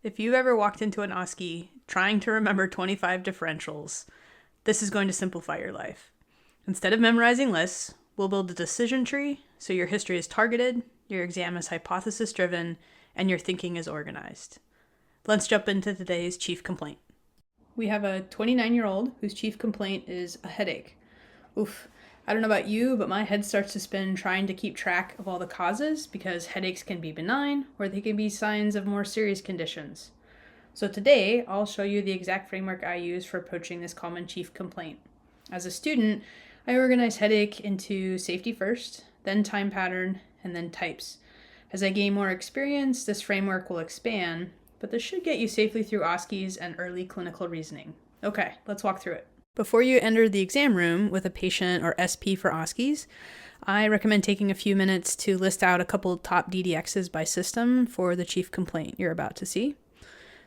If you've ever walked into an OSCE trying to remember 25 differentials, this is going to simplify your life. Instead of memorizing lists, we'll build a decision tree so your history is targeted, your exam is hypothesis-driven, and your thinking is organized. Let's jump into today's chief complaint. We have a 29-year-old whose chief complaint is a headache. Oof. I don't know about you, but my head starts to spin trying to keep track of all the causes because headaches can be benign or they can be signs of more serious conditions. So today, I'll show you the exact framework I use for approaching this common chief complaint. As a student, I organize headache into safety first, then time pattern, and then types. As I gain more experience, this framework will expand, but this should get you safely through OSCEs and early clinical reasoning. Okay, let's walk through it. Before you enter the exam room with a patient or SP for OSCEs, I recommend taking a few minutes to list out a couple top DDXs by system for the chief complaint you're about to see.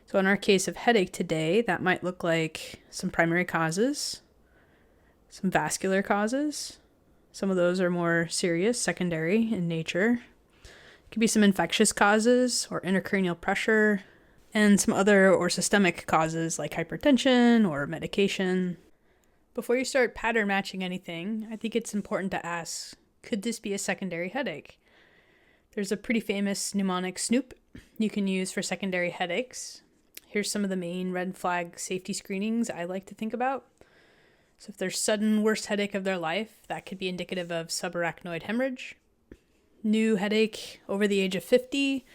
So in our case of headache today, that might look like some primary causes, some vascular causes. Some of those are more serious, secondary in nature. It could be some infectious causes or intracranial pressure, and some other or systemic causes like hypertension or medication. Before you start pattern matching anything, I think it's important to ask, could this be a secondary headache? There's a pretty famous mnemonic SNOOP you can use for secondary headaches. Here's some of the main red flag safety screenings I like to think about. So if there's sudden worst headache of their life, that could be indicative of subarachnoid hemorrhage. New headache over the age of 50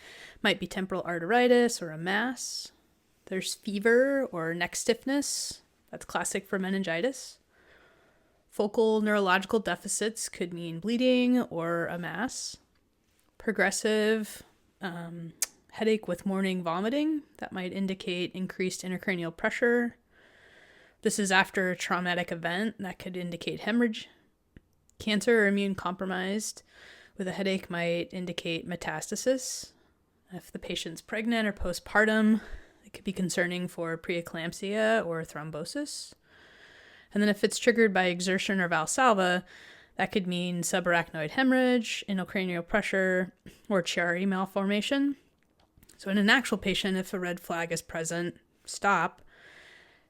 might be temporal arteritis or a mass. There's fever or neck stiffness. That's classic for meningitis. Focal neurological deficits could mean bleeding or a mass. Progressive headache with morning vomiting. That might indicate increased intracranial pressure. This is after a traumatic event. That could indicate hemorrhage. Cancer or immune compromised with a headache might indicate metastasis. If the patient's pregnant or postpartum, it could be concerning for preeclampsia or thrombosis. And then if it's triggered by exertion or Valsalva, that could mean subarachnoid hemorrhage, intracranial pressure, or Chiari malformation. So in an actual patient, if a red flag is present, stop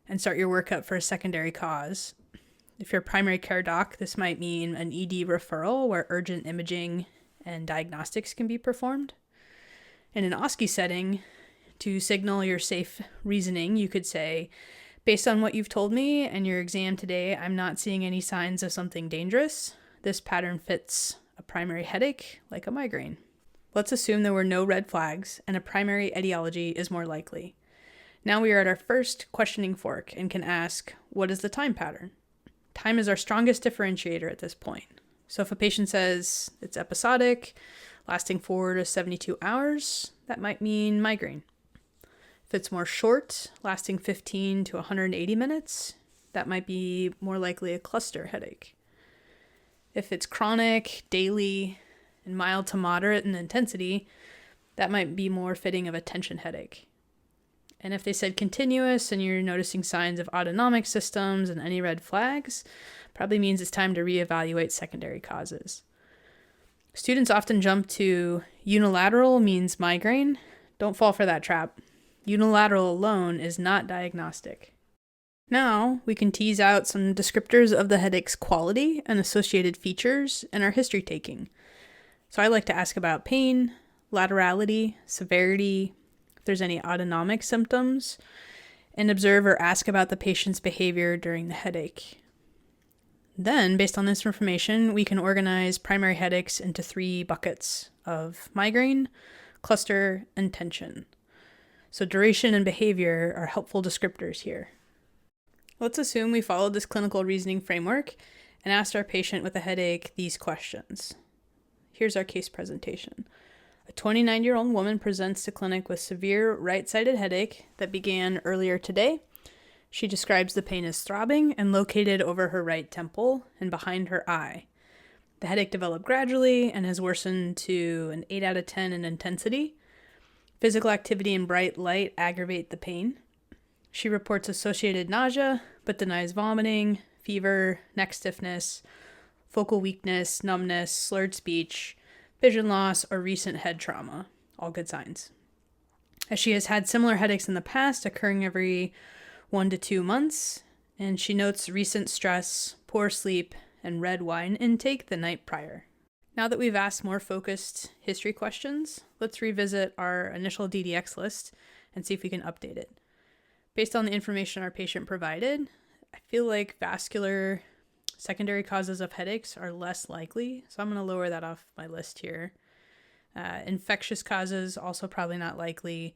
and start your workup for a secondary cause. If you're a primary care doc, this might mean an ED referral where urgent imaging and diagnostics can be performed. In an OSCE setting, to signal your safe reasoning, you could say, based on what you've told me and your exam today, I'm not seeing any signs of something dangerous. This pattern fits a primary headache, like a migraine. Let's assume there were no red flags and a primary etiology is more likely. Now we are at our first questioning fork and can ask, what is the time pattern? Time is our strongest differentiator at this point. So if a patient says it's episodic, lasting 4 to 72 hours, that might mean migraine. If it's more short, lasting 15 to 180 minutes, that might be more likely a cluster headache. If it's chronic, daily, and mild to moderate in intensity, that might be more fitting of a tension headache. And if they said continuous and you're noticing signs of autonomic systems and any red flags, probably means it's time to reevaluate secondary causes. Students often jump to unilateral means migraine. Don't fall for that trap. Unilateral alone is not diagnostic. Now we can tease out some descriptors of the headache's quality and associated features in our history taking. So I like to ask about pain, laterality, severity, if there's any autonomic symptoms, and observe or ask about the patient's behavior during the headache. Then, based on this information, we can organize primary headaches into 3 buckets of migraine, cluster, and tension. So duration and behavior are helpful descriptors here. Let's assume we followed this clinical reasoning framework and asked our patient with a headache these questions. Here's our case presentation. A 29-year-old woman presents to clinic with severe right-sided headache that began earlier today. She describes the pain as throbbing and located over her right temple and behind her eye. The headache developed gradually and has worsened to an 8 out of 10 in intensity. Physical activity and bright light aggravate the pain. She reports associated nausea, but denies vomiting, fever, neck stiffness, focal weakness, numbness, slurred speech, vision loss, or recent head trauma. All good signs. as she has had similar headaches in the past, occurring every 1 to 2 months, and she notes recent stress, poor sleep, and red wine intake the night prior. Now that we've asked more focused history questions, let's revisit our initial DDX list and see if we can update it. Based on the information our patient provided, I feel like vascular secondary causes of headaches are less likely, so I'm going to lower that off my list here. Infectious causes, also probably not likely.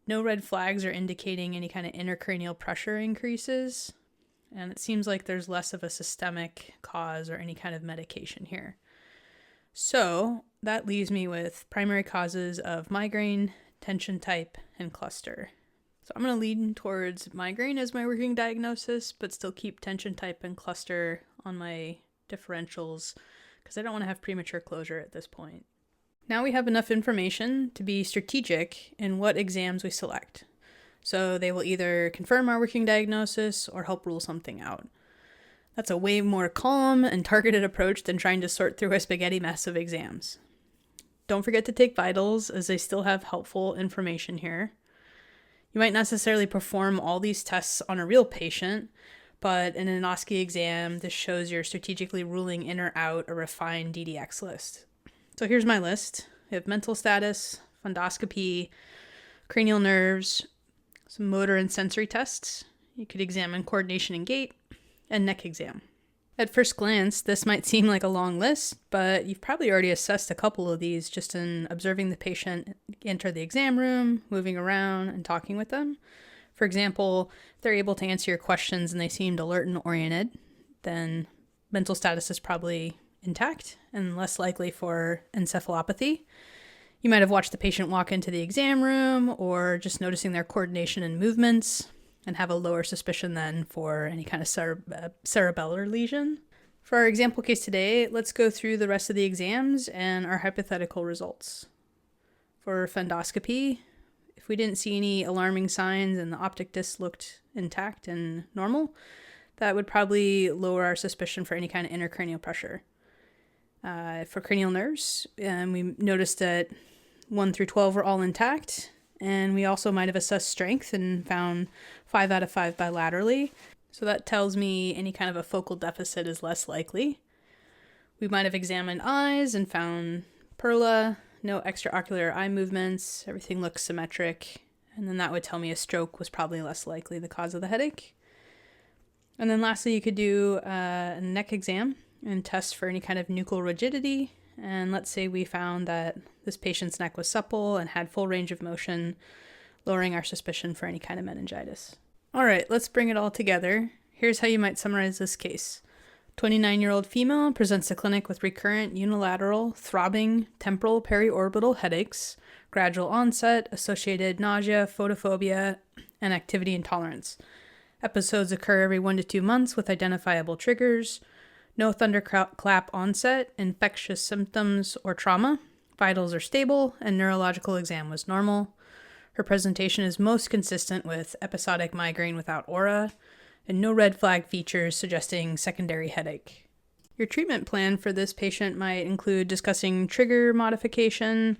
No red flags are indicating any kind of intracranial pressure increases, and it seems like there's less of a systemic cause or any kind of medication here. So that leaves me with primary causes of migraine, tension type, and cluster. So I'm going to lean towards migraine as my working diagnosis, but still keep tension type and cluster on my differentials because I don't want to have premature closure at this point. Now we have enough information to be strategic in what exams we select. So they will either confirm our working diagnosis or help rule something out. That's a way more calm and targeted approach than trying to sort through a spaghetti mess of exams. Don't forget to take vitals, as they still have helpful information here. You might not necessarily perform all these tests on a real patient, but in an OSCE exam, this shows you're strategically ruling in or out a refined DDX list. So here's my list. We have mental status, fundoscopy, cranial nerves, some motor and sensory tests. You could examine coordination and gait, and neck exam. At first glance, this might seem like a long list, but you've probably already assessed a couple of these just in observing the patient enter the exam room, moving around, and talking with them. For example, if they're able to answer your questions and they seemed alert and oriented, then mental status is probably intact and less likely for encephalopathy. You might have watched the patient walk into the exam room or just noticing their coordination and movements and have a lower suspicion then for any kind of cerebellar lesion. For our example case today, let's go through the rest of the exams and our hypothetical results. For fundoscopy, if we didn't see any alarming signs and the optic disc looked intact and normal, that would probably lower our suspicion for any kind of intracranial pressure. For cranial nerves, we noticed that 1 through 12 were all intact, and we also might have assessed strength and found 5 out of 5 bilaterally. So that tells me any kind of a focal deficit is less likely. We might have examined eyes and found perla, no extraocular eye movements, everything looks symmetric, and then that would tell me a stroke was probably less likely the cause of the headache. And then lastly, you could do a neck exam and test for any kind of nuchal rigidity. And let's say we found that this patient's neck was supple and had full range of motion, lowering our suspicion for any kind of meningitis. All right, let's bring it all together. Here's how you might summarize this case. 29-year-old female presents to clinic with recurrent unilateral, throbbing, temporal periorbital headaches, gradual onset, associated nausea, photophobia, and activity intolerance. Episodes occur every 1 to 2 months with identifiable triggers. No thunderclap onset, infectious symptoms, or trauma. Vitals are stable, and neurological exam was normal. Her presentation is most consistent with episodic migraine without aura, and no red flag features suggesting secondary headache. Your treatment plan for this patient might include discussing trigger modification,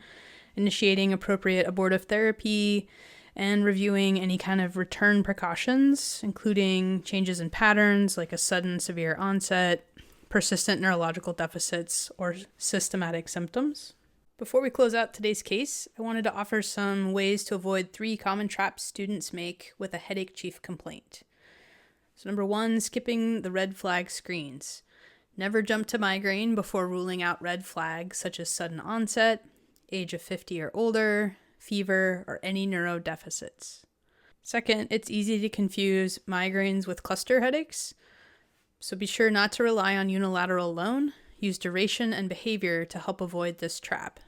initiating appropriate abortive therapy, and reviewing any kind of return precautions, including changes in patterns like a sudden severe onset, persistent neurological deficits, or systematic symptoms. Before we close out today's case, I wanted to offer some ways to avoid 3 common traps students make with a headache chief complaint. So number 1, skipping the red flag screens. Never jump to migraine before ruling out red flags such as sudden onset, age of 50 or older, fever, or any neurodeficits. Second, it's easy to confuse migraines with cluster headaches. So be sure not to rely on unilateral alone. Use duration and behavior to help avoid this trap.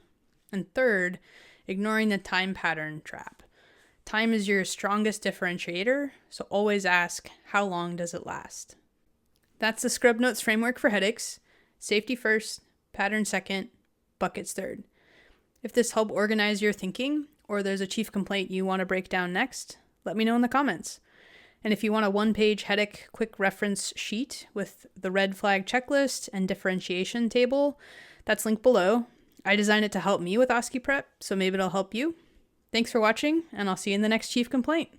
And third, ignoring the time pattern trap. Time is your strongest differentiator, so always ask, how long does it last? That's the Scrub Notes framework for headaches. Safety first, pattern second, buckets third. If this helped organize your thinking, or there's a chief complaint you want to break down next, let me know in the comments. And if you want a 1-page headache quick reference sheet with the red flag checklist and differentiation table, that's linked below. I designed it to help me with OSCE prep, so maybe it'll help you. Thanks for watching, and I'll see you in the next chief complaint.